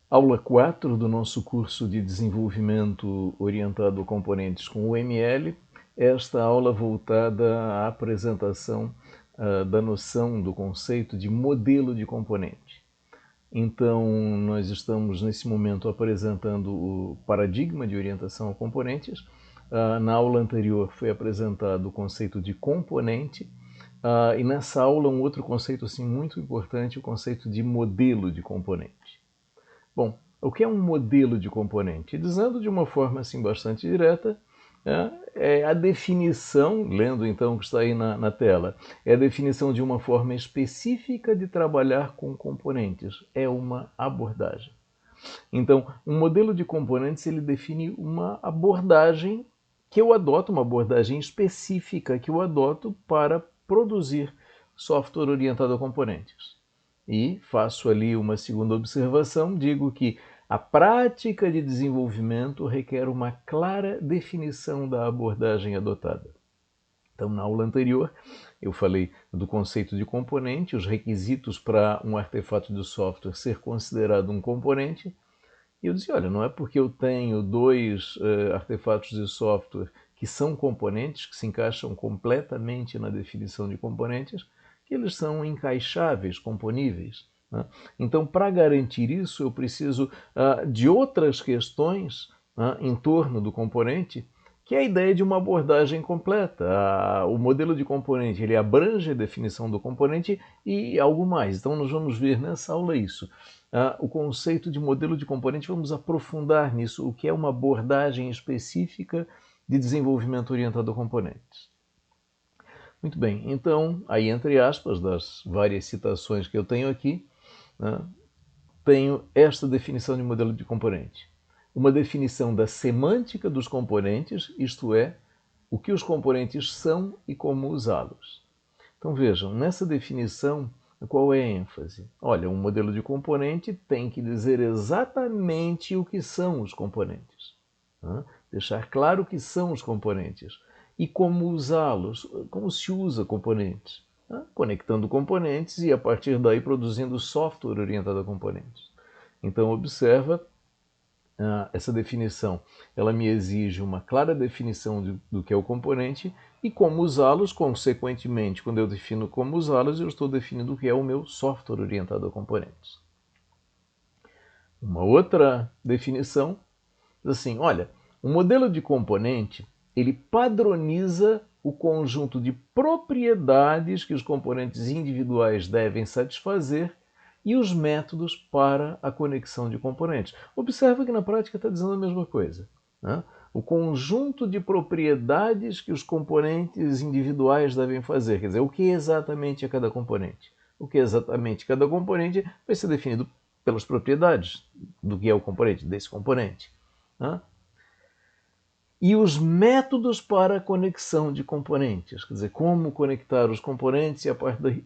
Aula 4 do nosso curso de desenvolvimento orientado a componentes com o ML. Esta aula voltada à apresentação da noção do conceito de modelo de componente. Então, nós estamos nesse momento apresentando o paradigma de orientação a componentes. Na aula anterior foi apresentado o conceito de componente, e nessa aula um outro conceito assim, muito importante, o conceito de modelo de componente. Bom, o que é um modelo de componente? Dizendo de uma forma assim bastante direta, é a definição, lendo então o que está aí na tela, é a definição de uma forma específica de trabalhar com componentes, é uma abordagem. Então, um modelo de componentes ele define uma abordagem que eu adoto, uma abordagem específica que eu adoto para produzir software orientado a componentes. E faço ali uma segunda observação, digo que a prática de desenvolvimento requer uma clara definição da abordagem adotada. Então, na aula anterior, eu falei do conceito de componente, os requisitos para um artefato de software ser considerado um componente. E eu disse, olha, não é porque eu tenho dois artefatos de software que são componentes, que se encaixam completamente na definição de componentes, que eles são encaixáveis, componíveis. Né? Então, para garantir isso, eu preciso de outras questões em torno do componente, que é a ideia de uma abordagem completa. O modelo de componente ele abrange a definição do componente e algo mais. Então, nós vamos ver nessa aula isso. O conceito de modelo de componente, vamos aprofundar nisso, o que é uma abordagem específica de desenvolvimento orientado a componentes. Muito bem, então, aí entre aspas, das várias citações que eu tenho aqui, tenho esta definição de modelo de componente. Uma definição da semântica dos componentes, isto é, o que os componentes são e como usá-los. Então vejam, nessa definição, qual é a ênfase? Olha, um modelo de componente tem que dizer exatamente o que são os componentes. Deixar claro o que são os componentes e como usá-los, como se usa componentes. Conectando componentes e a partir daí produzindo software orientado a componentes. Então observa, essa definição, ela me exige uma clara definição do que é o componente e como usá-los, consequentemente, quando eu defino como usá-los, eu estou definindo o que é o meu software orientado a componentes. Uma outra definição diz assim, olha, um modelo de componente, ele padroniza o conjunto de propriedades que os componentes individuais devem satisfazer e os métodos para a conexão de componentes. Observa que na prática está dizendo a mesma coisa. Né? O conjunto de propriedades que os componentes individuais devem fazer. Quer dizer, o que exatamente é cada componente? O que exatamente cada componente vai ser definido pelas propriedades do que é o componente, desse componente. Né? E os métodos para a conexão de componentes, quer dizer, como conectar os componentes e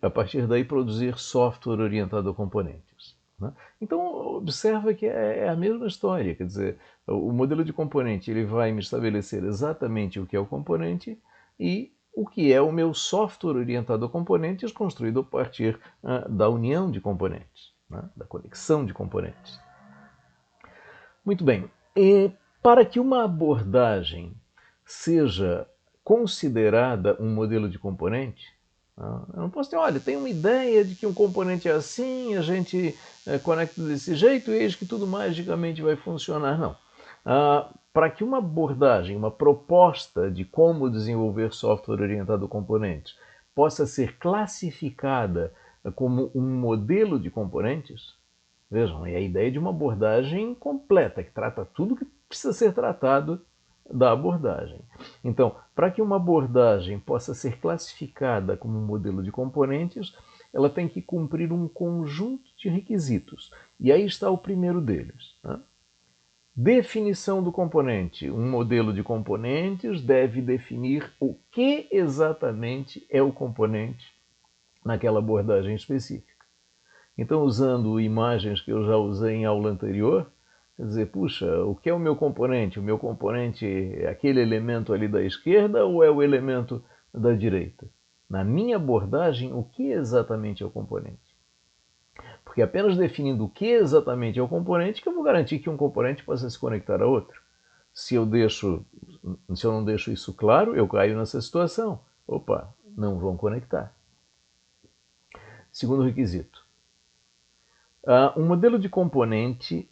a partir daí produzir software orientado a componentes. Né? Então, observa que é a mesma história, quer dizer, o modelo de componente ele vai me estabelecer exatamente o que é o componente e o que é o meu software orientado a componentes construído a partir da união de componentes, né? Da conexão de componentes. Muito bem. Para que uma abordagem seja considerada um modelo de componente, eu não posso dizer, olha, tem uma ideia de que um componente é assim, a gente conecta desse jeito e eis que tudo magicamente vai funcionar. Não. Para que uma abordagem, uma proposta de como desenvolver software orientado a componentes possa ser classificada como um modelo de componentes, vejam, é a ideia de uma abordagem completa, que trata tudo que precisa ser tratado da abordagem. Então, para que uma abordagem possa ser classificada como um modelo de componentes, ela tem que cumprir um conjunto de requisitos. E aí está o primeiro deles. Né? Definição do componente. Um modelo de componentes deve definir o que exatamente é o componente naquela abordagem específica. Então, usando imagens que eu já usei em aula anterior, quer dizer, puxa, o que é o meu componente? O meu componente é aquele elemento ali da esquerda ou é o elemento da direita? Na minha abordagem, o que exatamente é o componente? Porque apenas definindo o que exatamente é o componente que eu vou garantir que um componente possa se conectar a outro. Se eu não deixo isso claro, eu caio nessa situação. Opa, não vão conectar. Segundo requisito. Um modelo de componente,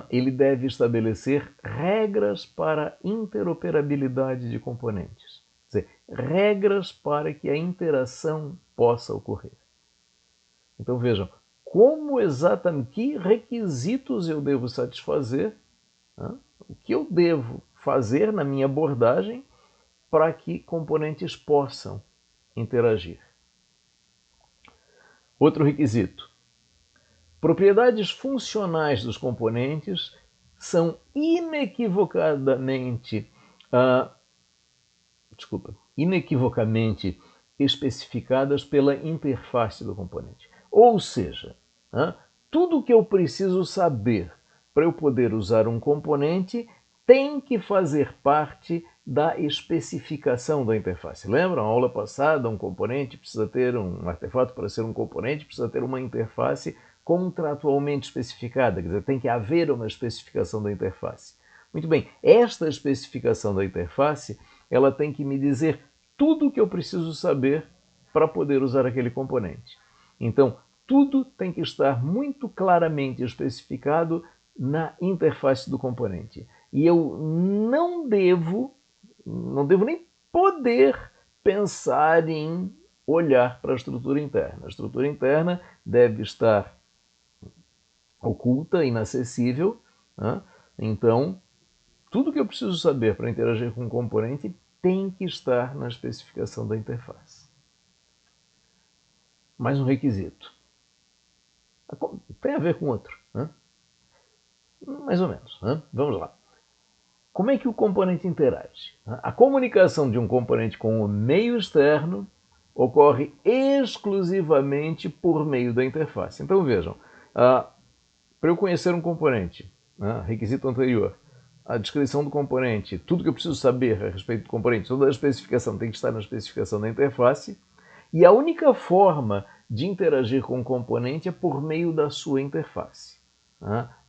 ele deve estabelecer regras para interoperabilidade de componentes. Quer dizer, regras para que a interação possa ocorrer. Então vejam, que requisitos eu devo satisfazer, o que eu devo fazer na minha abordagem para que componentes possam interagir. Outro requisito. Propriedades funcionais dos componentes são inequivocamente especificadas pela interface do componente. Ou seja, tudo o que eu preciso saber para eu poder usar um componente tem que fazer parte da especificação da interface. Lembram? Na aula passada, um componente precisa ter um artefato para ser um componente, precisa ter uma interface contratualmente especificada, quer dizer, tem que haver uma especificação da interface. Muito bem, esta especificação da interface, ela tem que me dizer tudo o que eu preciso saber para poder usar aquele componente. Então, tudo tem que estar muito claramente especificado na interface do componente. E eu não devo nem poder pensar em olhar para a estrutura interna. A estrutura interna deve estar oculta, inacessível. Então, tudo que eu preciso saber para interagir com um componente tem que estar na especificação da interface. Mais um requisito. Tem a ver com outro. Mais ou menos. Vamos lá. Como é que o componente interage? A comunicação de um componente com o meio externo ocorre exclusivamente por meio da interface. Então vejam, para eu conhecer um componente, requisito anterior, a descrição do componente, tudo que eu preciso saber a respeito do componente, toda a especificação tem que estar na especificação da interface, e a única forma de interagir com o componente é por meio da sua interface.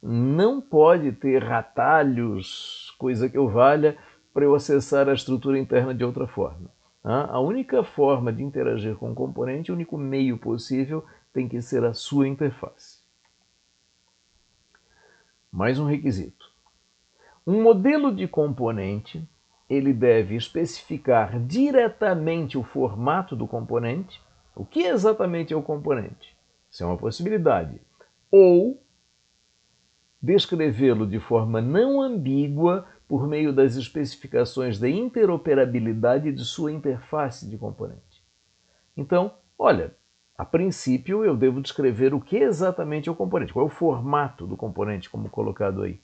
Não pode ter atalhos, coisa que eu valha, para eu acessar a estrutura interna de outra forma. A única forma de interagir com o componente, o único meio possível, tem que ser a sua interface. Mais um requisito. Um modelo de componente, ele deve especificar diretamente o formato do componente, o que exatamente é o componente, isso é uma possibilidade, ou descrevê-lo de forma não ambígua por meio das especificações da interoperabilidade de sua interface de componente. Então, olha, a princípio eu devo descrever o que exatamente é o componente, qual é o formato do componente, como colocado aí.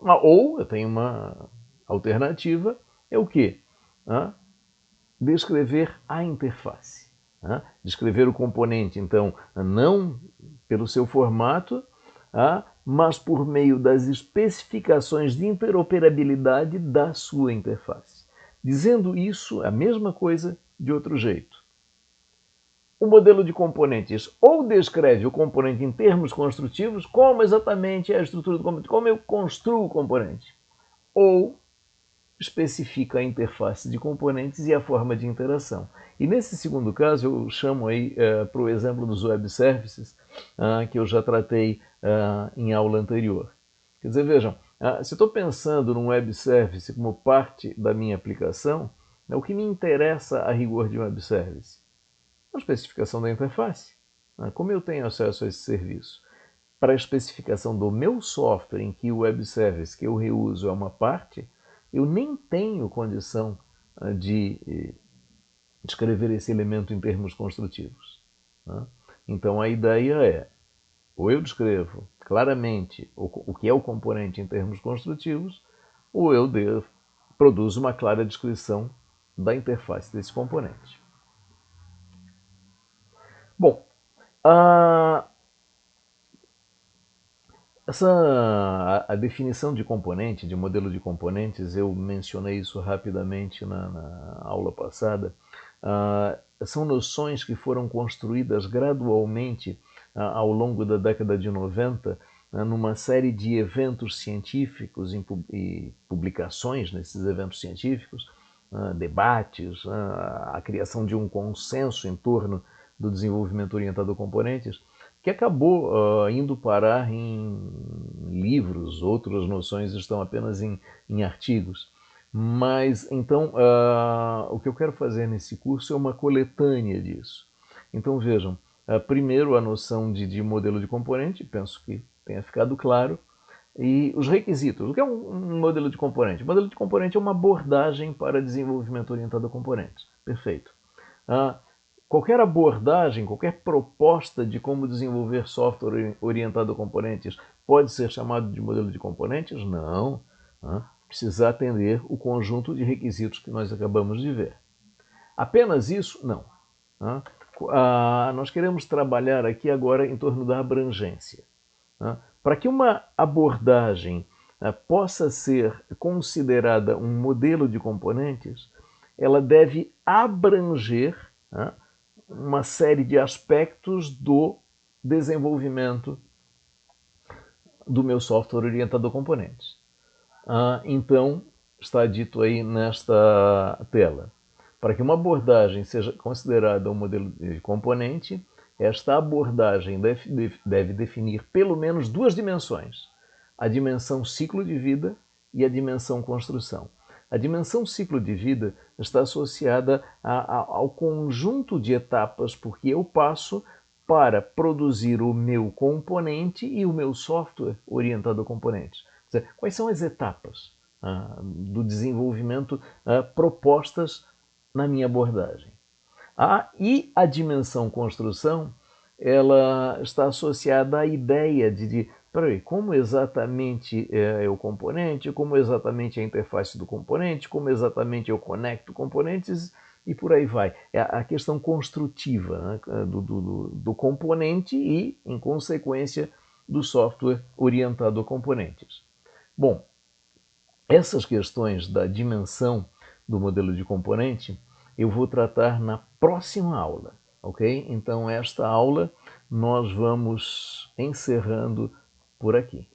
Ou eu tenho uma alternativa, é o quê? Descrever a interface. Descrever o componente, então, não pelo seu formato, mas por meio das especificações de interoperabilidade da sua interface. Dizendo isso, a mesma coisa de outro jeito. O modelo de componentes ou descreve o componente em termos construtivos, como exatamente é a estrutura do componente, como eu construo o componente, ou especifica a interface de componentes e a forma de interação. E nesse segundo caso, eu chamo aí para o exemplo dos web services, que eu já tratei em aula anterior. Quer dizer, vejam, se eu estou pensando num web service como parte da minha aplicação, o que me interessa a rigor de um web service? A especificação da interface. Como eu tenho acesso a esse serviço? Para a especificação do meu software, em que o web service que eu reuso é uma parte, eu nem tenho condição de descrever esse elemento em termos construtivos. Então a ideia é, ou eu descrevo claramente o que é o componente em termos construtivos, ou eu produzo uma clara descrição da interface desse componente. Bom, a definição de componente, de modelo de componentes, eu mencionei isso rapidamente na aula passada, são noções que foram construídas gradualmente ao longo da década de 90, numa série de eventos científicos e publicações nesses eventos científicos, debates, a criação de um consenso em torno do desenvolvimento orientado a componentes, que acabou indo parar em livros, outras noções estão apenas em artigos. Mas, então, o que eu quero fazer nesse curso é uma coletânea disso. Então, vejam, primeiro a noção de modelo de componente, penso que tenha ficado claro, e os requisitos. O que é um modelo de componente? O modelo de componente é uma abordagem para desenvolvimento orientado a componentes. Perfeito. Qualquer abordagem, qualquer proposta de como desenvolver software orientado a componentes pode ser chamado de modelo de componentes? Não. Precisa atender o conjunto de requisitos que nós acabamos de ver. Apenas isso? Não. Nós queremos trabalhar aqui agora em torno da abrangência. Para que uma abordagem possa ser considerada um modelo de componentes, ela deve abranger uma série de aspectos do desenvolvimento do meu software orientado a componentes. Então, está dito aí nesta tela. Para que uma abordagem seja considerada um modelo de componente, esta abordagem deve definir pelo menos duas dimensões: a dimensão ciclo de vida e a dimensão construção. A dimensão ciclo de vida está associada ao conjunto de etapas por que eu passo para produzir o meu componente e o meu software orientado a componentes. Quais são as etapas do desenvolvimento propostas na minha abordagem? E a dimensão construção, ela está associada à ideia de como exatamente é o componente, como exatamente é a interface do componente, como exatamente eu conecto componentes e por aí vai. É a questão construtiva, né, do componente e, em consequência, do software orientado a componentes. Bom, essas questões da dimensão do modelo de componente eu vou tratar na próxima aula, ok? Então, esta aula nós vamos encerrando por aqui.